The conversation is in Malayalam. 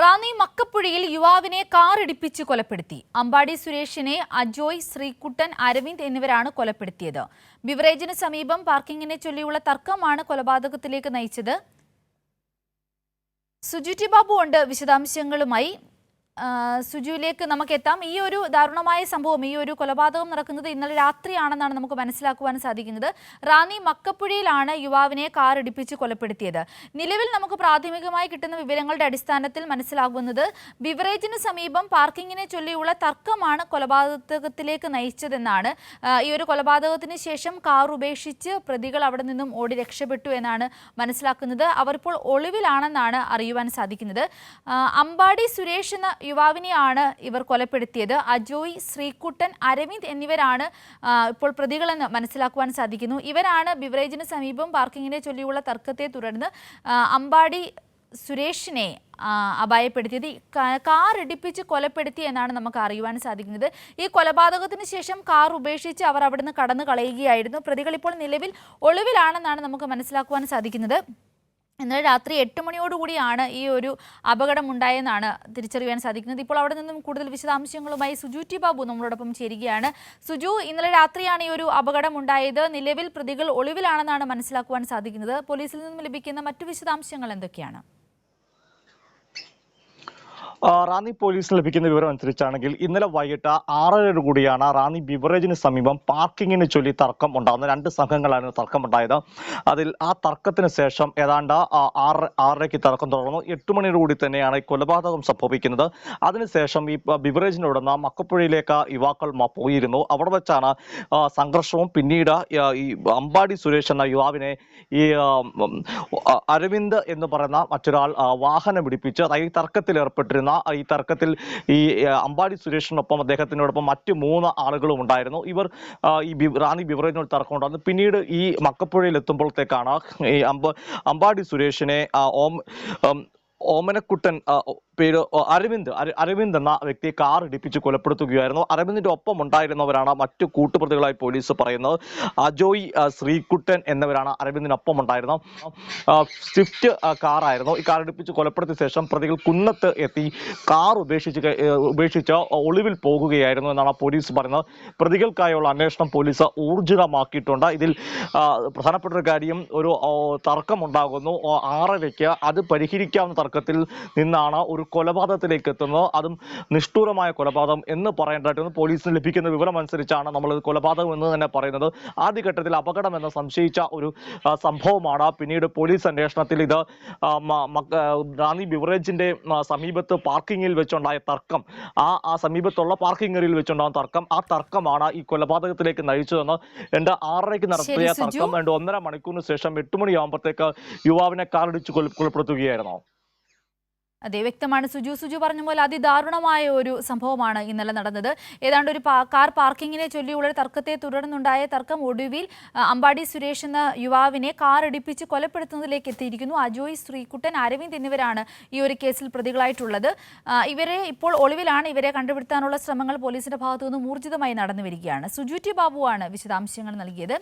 റാന്നി മക്കപ്പുഴയിൽ യുവാവിനെ കാറിടിപ്പിച്ച് കൊലപ്പെടുത്തി. അമ്പാടി സുരേഷിനെ അജോയ്, ശ്രീകുട്ടൻ, അരവിന്ദ് എന്നിവരാണ് കൊലപ്പെടുത്തിയത്. ബിവറേജിന് സമീപം പാർക്കിങ്ങിനെ ചൊല്ലിയുള്ള തർക്കമാണ് കൊലപാതകത്തിലേക്ക് നയിച്ചത്. സുജുറ്റി ബാബു ഉണ്ട് വിശദാംശങ്ങളുമായി. സുജുവിലേക്ക് നമുക്ക് എത്താം. ഈ ഒരു ദാരുണമായ സംഭവം, ഈ ഒരു കൊലപാതകം നടക്കുന്നത് ഇന്നലെ രാത്രിയാണെന്നാണ് നമുക്ക് മനസ്സിലാക്കുവാൻ സാധിക്കുന്നത്. റാന്നി മക്കപ്പുഴയിലാണ് യുവാവിനെ കാറിടിപ്പിച്ച് കൊലപ്പെടുത്തിയത്. നിലവിൽ നമുക്ക് പ്രാഥമികമായി കിട്ടുന്ന വിവരങ്ങളുടെ അടിസ്ഥാനത്തിൽ മനസ്സിലാകുന്നത് ബിവറേജിന് സമീപം പാർക്കിങ്ങിനെ ചൊല്ലിയുള്ള തർക്കമാണ് കൊലപാതകത്തിലേക്ക് നയിച്ചതെന്നാണ്. ഈ ഒരു കൊലപാതകത്തിന് ശേഷം കാർ ഉപേക്ഷിച്ച് പ്രതികൾ അവിടെ നിന്നും ഓടി രക്ഷപ്പെട്ടു എന്നാണ് മനസ്സിലാക്കുന്നത്. അവർ ഇപ്പോൾ ഒളിവിലാണെന്നാണ് അറിയുവാൻ സാധിക്കുന്നത്. അമ്പാടി സുരേഷ് എന്ന യുവാവിനെയാണ് ഇവർ കൊലപ്പെടുത്തിയത്. അജോയ്, ശ്രീകുട്ടൻ, അരവിന്ദ് എന്നിവരാണ് ഇപ്പോൾ പ്രതികളെന്ന് മനസ്സിലാക്കുവാൻ സാധിക്കുന്നു. ഇവരാണ് ബിവറേജിന് സമീപം പാർക്കിങ്ങിനെ ചൊല്ലിയുള്ള തർക്കത്തെ തുടർന്ന് അമ്പാടി സുരേഷിനെ അപായപ്പെടുത്തിയത്. കാർ ഇടിപ്പിച്ച് കൊലപ്പെടുത്തി എന്നാണ് നമുക്ക് അറിയുവാൻ സാധിക്കുന്നത്. ഈ കൊലപാതകത്തിന് ശേഷം കാർ ഉപേക്ഷിച്ച് അവർ അവിടുന്ന് കടന്നു കളയുകയായിരുന്നു. പ്രതികൾ ഇപ്പോൾ നിലവിൽ ഒളിവിലാണെന്നാണ് നമുക്ക് മനസ്സിലാക്കുവാൻ സാധിക്കുന്നത്. ഇന്നലെ രാത്രി 8 മണിയോടുകൂടിയാണ് ഈ ഒരു അപകടം ഉണ്ടായെന്നാണ് തിരിച്ചറിയാൻ സാധിക്കുന്നത്. ഇപ്പോൾ അവിടെ നിന്നും കൂടുതൽ വിശദാംശങ്ങളുമായി സുജുറ്റി ബാബു നമ്മളോടൊപ്പം ചേരുകയാണ്. സുജു, ഇന്നലെ രാത്രിയാണ് ഈ ഒരു അപകടം ഉണ്ടായത്. നിലവിൽ പ്രതികൾ ഒളിവിലാണെന്നാണ് മനസ്സിലാക്കുവാൻ സാധിക്കുന്നത്. പോലീസിൽ നിന്നും ലഭിക്കുന്ന മറ്റു വിശദാംശങ്ങൾ എന്തൊക്കെയാണ്? റാന്നി പോലീസിന് ലഭിക്കുന്ന വിവരം അനുസരിച്ചാണെങ്കിൽ ഇന്നലെ വൈകിട്ട് 6:30 കൂടിയാണ് റാന്നി ബിവറേജിന് സമീപം പാർക്കിങ്ങിന് ചൊല്ലി തർക്കം ഉണ്ടാകുന്നത്. 2 സംഘങ്ങളായിരുന്നു തർക്കമുണ്ടായത്. അതിൽ ആ തർക്കത്തിന് ശേഷം ഏതാണ്ട് 6:30 തർക്കം തുടർന്നു. 8 മണിയോടുകൂടി തന്നെയാണ് ഈ കൊലപാതകം സംഭവിക്കുന്നത്. അതിനുശേഷം ഈ ബിവറേജിനോടുന്ന മക്കപ്പുഴയിലേക്ക് യുവാക്കൾ പോയിരുന്നു. അവിടെ വെച്ചാണ് സംഘർഷവും. പിന്നീട് ഈ അമ്പാടി സുരേഷ് എന്ന യുവാവിനെ ഈ അരവിന്ദ് എന്ന് പറയുന്ന മറ്റൊരാൾ വാഹനം പിടിപ്പിച്ച് ഈ തർക്കത്തിൽ ഏർപ്പെട്ടിരുന്ന ഈ തർക്കത്തിൽ ഈ അമ്പാടി സുരേഷിനൊപ്പം അദ്ദേഹത്തിനോടൊപ്പം മറ്റ് 3 ആളുകളും ഉണ്ടായിരുന്നു. ഇവർ ഈ റാന്നി ബിവറേജിനോട് തർക്കം ഉണ്ടായിരുന്നു. പിന്നീട് ഈ മക്കപ്പുഴയിൽ എത്തുമ്പോഴത്തേക്കാണ് ഈ അമ്പാടി സുരേഷിനെ ഓമനക്കുട്ടൻ പേര് അരവിന്ദ് എന്ന വ്യക്തിയെ കാർ ഇടിപ്പിച്ച് കൊലപ്പെടുത്തുകയായിരുന്നു. അരവിന്ദിന്റെ ഒപ്പം ഉണ്ടായിരുന്നവരാണ് മറ്റു കൂട്ടുപ്രതികളായി പോലീസ് പറയുന്നത്. അജോയ്, ശ്രീകുട്ടൻ എന്നിവരാണ് അരവിന്ദിനൊപ്പം ഉണ്ടായിരുന്നത്. സ്വിഫ്റ്റ് കാറായിരുന്നു. ഈ കാർ ഇടിപ്പിച്ച് കൊലപ്പെടുത്തിയ ശേഷം പ്രതികൾ കുന്നത്ത് എത്തി കാർ ഉപേക്ഷിച്ച് ഒളിവിൽ പോകുകയായിരുന്നു എന്നാണ് പോലീസ് പറയുന്നത്. പ്രതികൾക്കായുള്ള അന്വേഷണം പോലീസ് ഊർജിതമാക്കിയിട്ടുണ്ട്. ഇതിൽ പ്രധാനപ്പെട്ട ഒരു കാര്യം, ഒരു തർക്കം ഉണ്ടാകുന്നു 6:30. അത് പരിഹരിക്കാവുന്ന തർക്കത്തിൽ നിന്നാണ് ഒരു കൊലപാതകത്തിലേക്ക് എത്തുന്നത്. അതും നിഷ്ഠൂരമായ കൊലപാതകം എന്ന് പറയേണ്ടതായിട്ട് പോലീസിന് ലഭിക്കുന്ന വിവരം അനുസരിച്ചാണ് നമ്മൾ കൊലപാതകം എന്ന് തന്നെ പറയുന്നത്. ആദ്യഘട്ടത്തിൽ അപകടം എന്ന് സംശയിച്ച ഒരു സംഭവമാണ്. പിന്നീട് പോലീസ് അന്വേഷണത്തിൽ ഇത് റാന്നി ബിവറേജിന്റെ സമീപത്ത് പാർക്കിങ്ങിൽ വെച്ചുണ്ടായ തർക്കം, ആ സമീപത്തുള്ള പാർക്കിംഗ് ഏരിയയിൽ വെച്ചുണ്ടാകുന്ന തർക്കം, ആ തർക്കമാണ് ഈ കൊലപാതകത്തിലേക്ക് നയിച്ചതെന്ന് 6:30 നടത്തിയ തർക്കം 1.5 മണിക്കൂറിന് ശേഷം 8 മണിയാകുമ്പോഴത്തേക്ക് യുവാവിനെ കാറിടിച്ച് കൊലപ്പെടുത്തുകയായിരുന്നു. അതെ, വ്യക്തമാണ് സുജു പറഞ്ഞ പോലെ അതിദാരുണമായ ഒരു സംഭവമാണ് ഇന്നലെ നടന്നത്. ഏതാണ്ട് ഒരു കാർ പാർക്കിങ്ങിനെ ചൊല്ലിയുള്ള തർക്കത്തെ തുടർന്നുണ്ടായ തർക്കം ഒടുവിൽ അമ്പാടി സുരേഷ് എന്ന യുവാവിനെ കാർ ഇടിപ്പിച്ച് കൊലപ്പെടുത്തുന്നതിലേക്ക് എത്തിയിരിക്കുന്നു. അജോയ്, ശ്രീകുട്ടൻ, അരവിന്ദ് എന്നിവരാണ് ഈ ഒരു കേസിൽ പ്രതികളായിട്ടുള്ളത്. ഇവരെ ഇപ്പോൾ ഒളിവിലാണ്. ഇവരെ കണ്ടുപിടുത്താനുള്ള ശ്രമങ്ങൾ പോലീസിന്റെ ഭാഗത്തുനിന്ന് ഊർജിതമായി നടന്നു വരികയാണ്. സുജുറ്റി ബാബുവാണ് വിശദാംശങ്ങൾ നൽകിയത്.